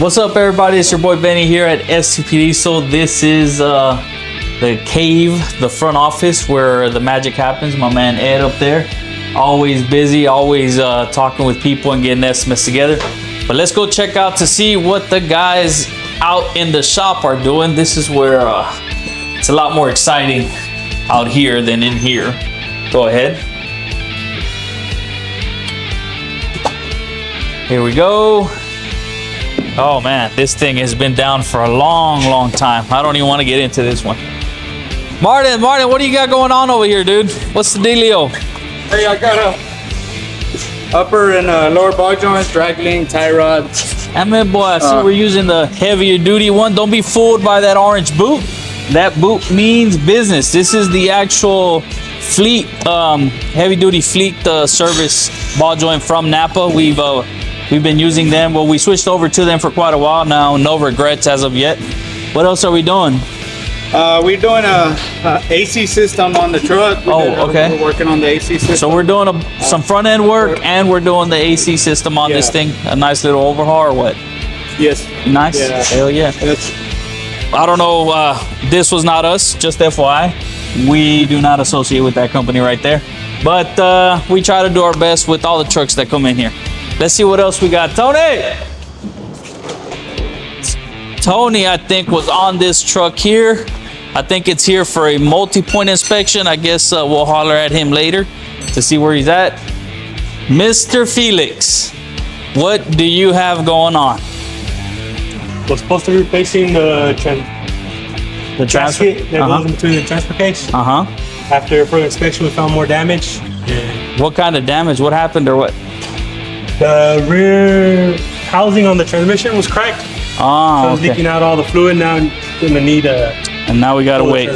What's up, everybody? It's your boy Benny here at STP DIESEL. This is the cave, the front office where the magic happens. My man Ed up there, always busy, always talking with people and getting estimates together. But let's go check out to see what the guys out in the shop are doing. This is where it's a lot more exciting out here than in here. Go ahead. Here we go. Oh man, this thing has been down for a long time. I don't even want to get into this one. Martin, what do you got going on over here, dude? What's the dealio? Hey, I got a upper and lower ball joints, drag link, tie rods. I mean, boy, I see we're using the heavier duty one. Don't be fooled by that orange boot. That boot means business. This is the actual fleet, heavy duty fleet service ball joint from Napa. We've been using them. Well, we switched over to them for quite a while now. No regrets as of yet. What else are we doing? We're doing a AC system on the truck. Okay. We're working on the AC system. So we're doing some front end work and we're doing the AC system on this thing. A nice little overhaul or what? Yes. Nice? Yeah. Hell yeah. I don't know. This was not us, just FYI. We do not associate with that company right there. But we try to do our best with all the trucks that come in here. Let's see what else we got. Tony, I think, was on this truck here. I think it's here for a multi-point inspection. I guess we'll holler at him later to see where he's at. Mr. Felix, what do you have going on? We're supposed to be replacing the transfer gasket that goes in between the transfer case. After further inspection, we found more damage. What kind of damage? What happened or what? The rear housing on the transmission was cracked. So it was leaking out all the fluid. Now I'm gonna need and now we gotta wait.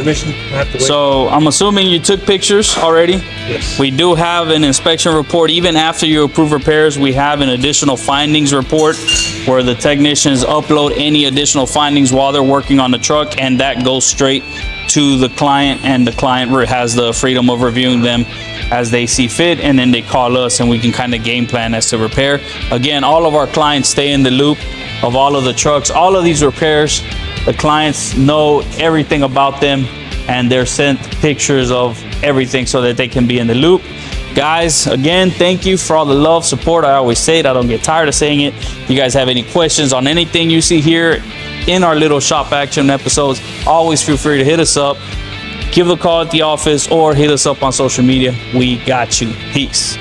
So I'm assuming you took pictures already? Yes. We do have an inspection report. Even after you approve repairs, we have an additional findings report where the technicians upload any additional findings while they're working on the truck, and that goes straight to the client, and the client has the freedom of reviewing them as they see fit, and then they call us and we can kind of game plan as to repair. Again, all of our clients stay in the loop of all of the trucks. All of these repairs, the clients know everything about them and they're sent pictures of everything so that they can be in the loop. Guys, again, thank you for all the love, support. I always say it, I don't get tired of saying it. If you guys have any questions on anything you see here in our little shop action episodes, always feel free to hit us up. Give a call at the office or hit us up on social media. We got you. Peace.